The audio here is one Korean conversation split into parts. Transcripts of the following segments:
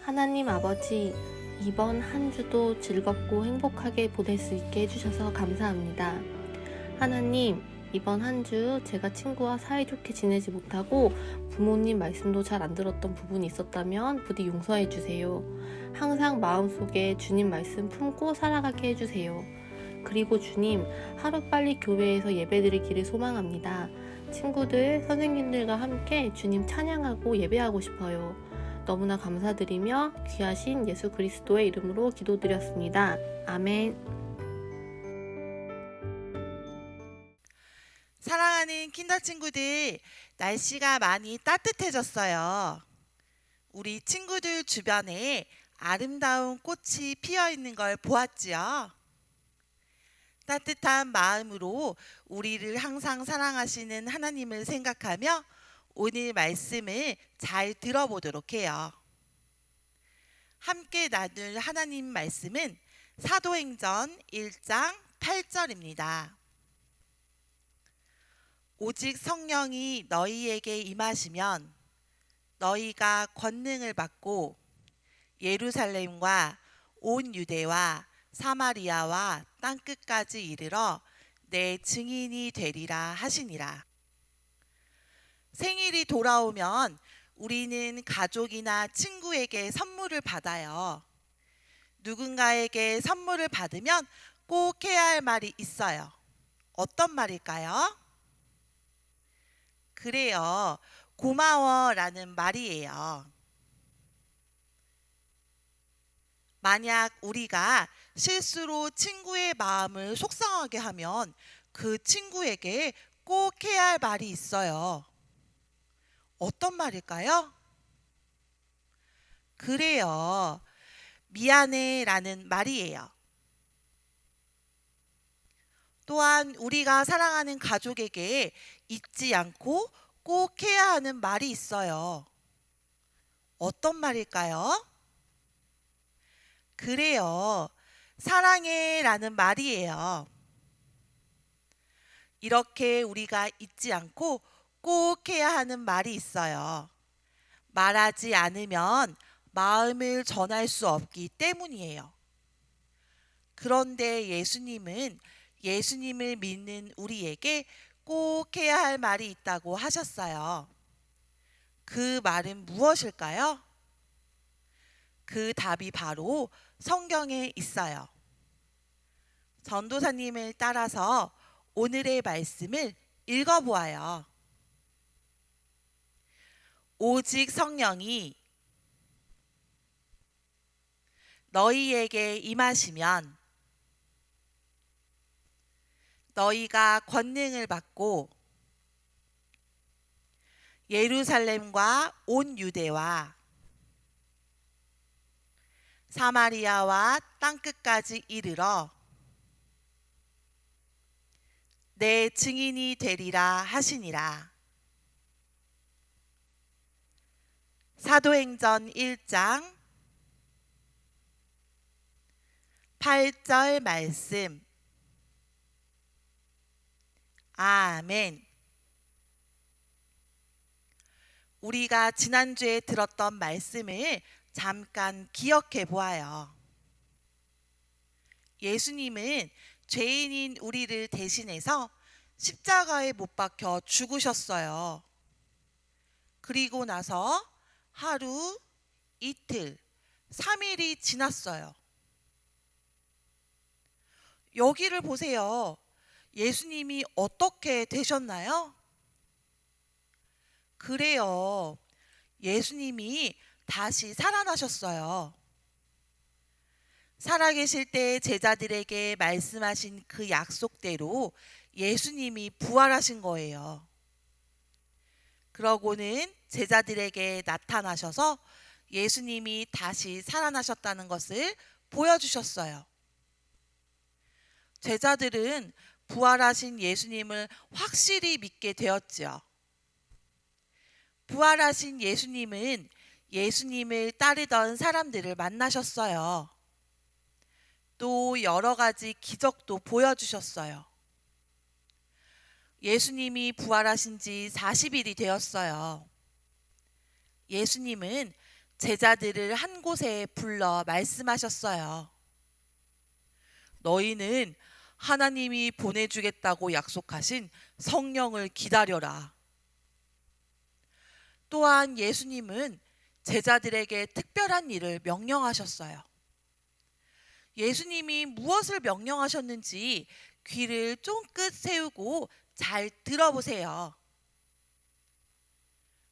하나님 아버지, 이번 한 주도 즐겁고 행복하게 보낼 수 있게 해주셔서 감사합니다. 하나님, 이번 한 주 제가 친구와 사이좋게 지내지 못하고 부모님 말씀도 잘 안 들었던 부분이 있었다면 부디 용서해 주세요. 항상 마음속에 주님 말씀 품고 살아가게 해주세요. 그리고 주님, 하루빨리 교회에서 예배드리기를 소망합니다. 친구들, 선생님들과 함께 주님 찬양하고 예배하고 싶어요. 너무나 감사드리며 귀하신 예수 그리스도의 이름으로 기도드렸습니다. 아멘. 사랑하는 킨더 친구들, 날씨가 많이 따뜻해졌어요. 우리 친구들 주변에 아름다운 꽃이 피어 있는 걸 보았지요. 따뜻한 마음으로 우리를 항상 사랑하시는 하나님을 생각하며 오늘 말씀을 잘 들어보도록 해요. 함께 나눌 하나님 말씀은 사도행전 1장 8절입니다. 오직 성령이 너희에게 임하시면 너희가 권능을 받고 예루살렘과 온 유대와 사마리아와 땅끝까지 이르러 내 증인이 되리라 하시니라. 생일이 돌아오면 우리는 가족이나 친구에게 선물을 받아요. 누군가에게 선물을 받으면 꼭 해야 할 말이 있어요. 어떤 말일까요? 그래요. 고마워라는 말이에요. 만약 우리가 실수로 친구의 마음을 속상하게 하면 그 친구에게 꼭 해야 할 말이 있어요. 어떤 말일까요? 그래요. 미안해 라는 말이에요. 또한 우리가 사랑하는 가족에게 잊지 않고 꼭 해야 하는 말이 있어요. 어떤 말일까요? 그래요. 사랑해 라는 말이에요. 이렇게 우리가 잊지 않고 꼭 해야 하는 말이 있어요. 말하지 않으면 마음을 전할 수 없기 때문이에요. 그런데 예수님은 예수님을 믿는 우리에게 꼭 해야 할 말이 있다고 하셨어요. 그 말은 무엇일까요? 그 답이 바로 성경에 있어요. 전도사님을 따라서 오늘의 말씀을 읽어보아요. 오직 성령이 너희에게 임하시면 너희가 권능을 받고 예루살렘과 온 유대와 사마리아와 땅끝까지 이르러 내 증인이 되리라 하시니라. 사도행전 1장 8절 말씀. 아멘. 우리가 지난주에 들었던 말씀을 잠깐 기억해 보아요. 예수님은 죄인인 우리를 대신해서 십자가에 못 박혀 죽으셨어요. 그리고 나서 하루, 이틀, 3일이 지났어요. 여기를 보세요. 예수님이 어떻게 되셨나요? 그래요. 예수님이 다시 살아나셨어요. 살아계실 때 제자들에게 말씀하신 그 약속대로 예수님이 부활하신 거예요. 그러고는 제자들에게 나타나셔서 예수님이 다시 살아나셨다는 것을 보여주셨어요. 제자들은 부활하신 예수님을 확실히 믿게 되었지요. 부활하신 예수님은 예수님을 따르던 사람들을 만나셨어요. 또 여러 가지 기적도 보여주셨어요. 예수님이 부활하신 지 40일이 되었어요. 예수님은 제자들을 한 곳에 불러 말씀하셨어요. 너희는 하나님이 보내주겠다고 약속하신 성령을 기다려라. 또한 예수님은 제자들에게 특별한 일을 명령하셨어요. 예수님이 무엇을 명령하셨는지 귀를 쫑긋 세우고 잘 들어보세요.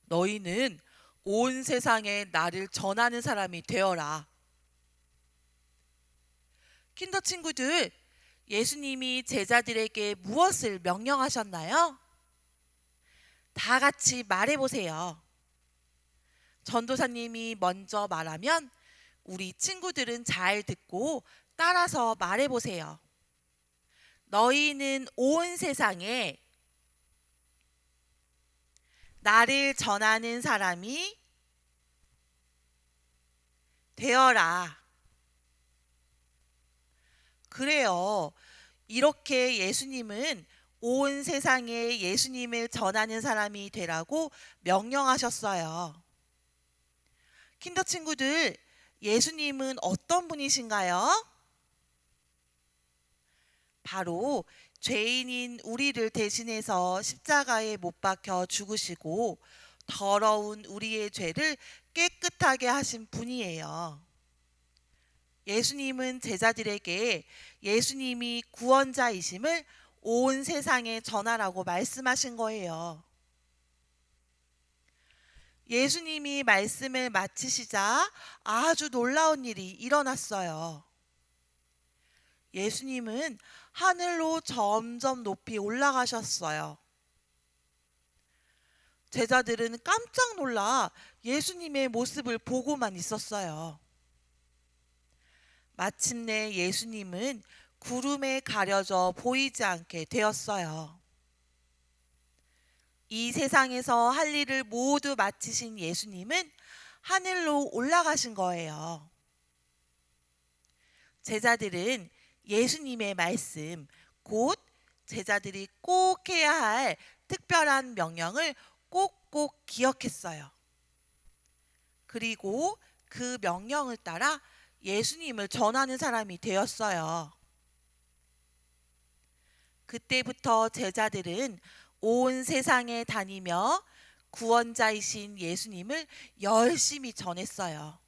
너희는 온 세상에 나를 전하는 사람이 되어라. 킨더 친구들, 예수님이 제자들에게 무엇을 명령하셨나요? 다 같이 말해보세요. 전도사님이 먼저 말하면 우리 친구들은 잘 듣고 따라서 말해보세요. 너희는 온 세상에 나를 전하는 사람이 되어라. 그래요. 이렇게 예수님은 온 세상에 예수님을 전하는 사람이 되라고 명령하셨어요. 킨더 친구들, 예수님은 어떤 분이신가요? 바로 죄인인 우리를 대신해서 십자가에 못 박혀 죽으시고 더러운 우리의 죄를 깨끗하게 하신 분이에요. 예수님은 제자들에게 예수님이 구원자이심을 온 세상에 전하라고 말씀하신 거예요. 예수님이 말씀을 마치시자 아주 놀라운 일이 일어났어요. 예수님은 하늘로 점점 높이 올라가셨어요. 제자들은 깜짝 놀라 예수님의 모습을 보고만 있었어요. 마침내 예수님은 구름에 가려져 보이지 않게 되었어요. 이 세상에서 할 일을 모두 마치신 예수님은 하늘로 올라가신 거예요. 제자들은 예수님의 말씀, 곧 제자들이 꼭 해야 할 특별한 명령을 꼭꼭 기억했어요. 그리고 그 명령을 따라 예수님을 전하는 사람이 되었어요. 그때부터 제자들은 온 세상에 다니며 구원자이신 예수님을 열심히 전했어요.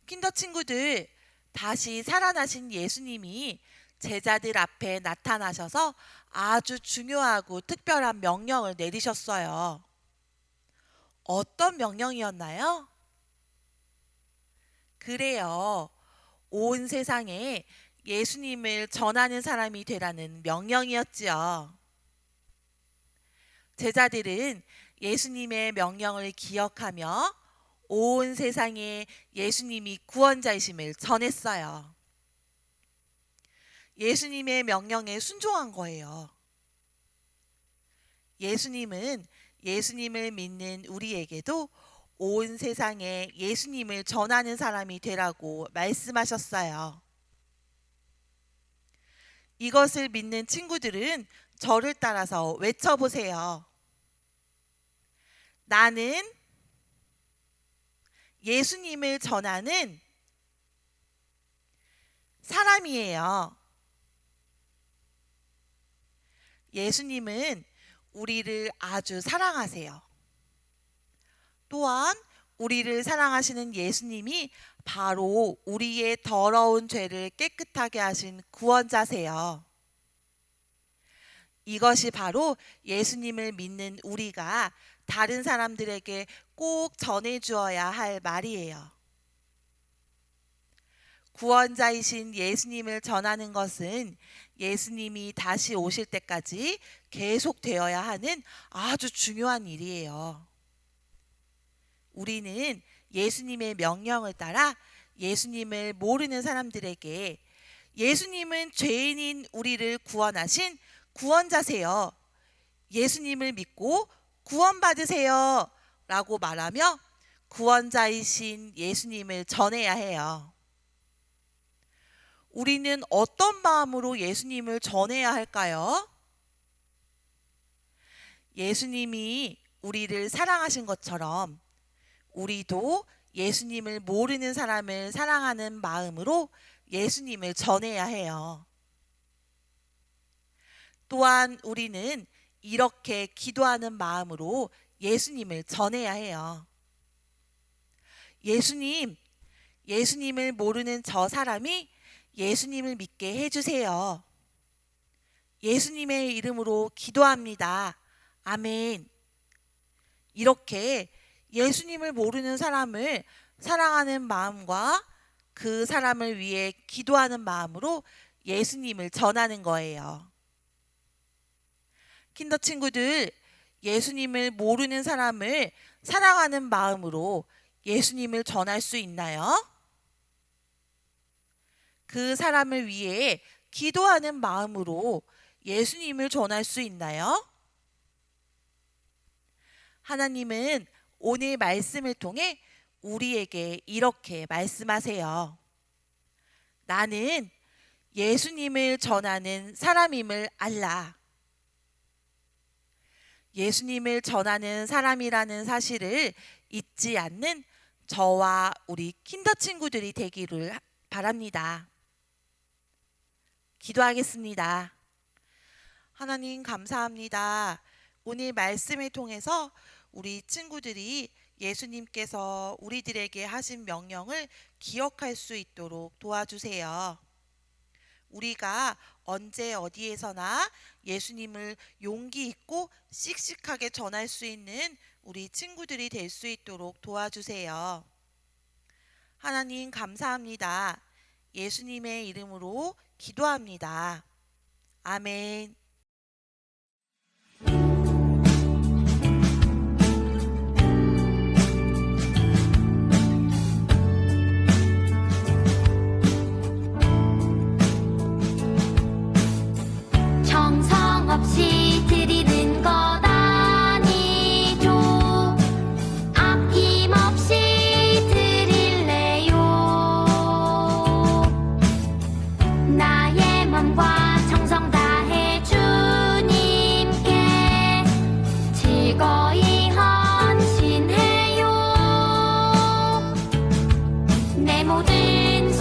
킨더 친구들, 다시 살아나신 예수님이 제자들 앞에 나타나셔서 아주 중요하고 특별한 명령을 내리셨어요. 어떤 명령이었나요? 그래요. 온 세상에 예수님을 전하는 사람이 되라는 명령이었지요. 제자들은 예수님의 명령을 기억하며 온 세상에 예수님이 구원자이심을 전했어요. 예수님의 명령에 순종한 거예요. 예수님은 예수님을 믿는 우리에게도 온 세상에 예수님을 전하는 사람이 되라고 말씀하셨어요. 이것을 믿는 친구들은 저를 따라서 외쳐보세요. 나는 예수님을 전하는 사람이에요. 예수님은 우리를 아주 사랑하세요. 또한 우리를 사랑하시는 예수님이 바로 우리의 더러운 죄를 깨끗하게 하신 구원자세요. 이것이 바로 예수님을 믿는 우리가 다른 사람들에게 꼭 전해주어야 할 말이에요. 구원자이신 예수님을 전하는 것은 예수님이 다시 오실 때까지 계속되어야 하는 아주 중요한 일이에요. 우리는 예수님의 명령을 따라 예수님을 모르는 사람들에게 예수님은 죄인인 우리를 구원하신 구원자세요. 예수님을 믿고 구원받으세요. 라고 말하며 구원자이신 예수님을 전해야 해요. 우리는 어떤 마음으로 예수님을 전해야 할까요? 예수님이 우리를 사랑하신 것처럼 우리도 예수님을 모르는 사람을 사랑하는 마음으로 예수님을 전해야 해요. 또한 우리는 이렇게 기도하는 마음으로 예수님을 전해야 해요. 예수님을 모르는 저 사람이 예수님을 믿게 해주세요. 예수님의 이름으로 기도합니다. 아멘. 이렇게 예수님을 모르는 사람을 사랑하는 마음과 그 사람을 위해 기도하는 마음으로 예수님을 전하는 거예요. 킨더 친구들, 예수님을 모르는 사람을 사랑하는 마음으로 예수님을 전할 수 있나요? 그 사람을 위해 기도하는 마음으로 예수님을 전할 수 있나요? 하나님은 오늘 말씀을 통해 우리에게 이렇게 말씀하세요. 나는 예수님을 전하는 사람임을 알라. 예수님을 전하는 사람이라는 사실을 잊지 않는 저와 우리 킨더 친구들이 되기를 바랍니다. 기도하겠습니다. 하나님 감사합니다. 오늘 말씀을 통해서 우리 친구들이 예수님께서 우리들에게 하신 명령을 기억할 수 있도록 도와주세요. 우리가 언제 어디에서나 예수님을 용기 있고 씩씩하게 전할 수 있는 우리 친구들이 될 수 있도록 도와주세요. 하나님 감사합니다. 예수님의 이름으로 기도합니다. 아멘. 정성 없이 드리는 것 아니죠. 아낌없이 드릴래요. 나의 맘과 정성 다해 주님께 즐거이 헌신해요. 내 모든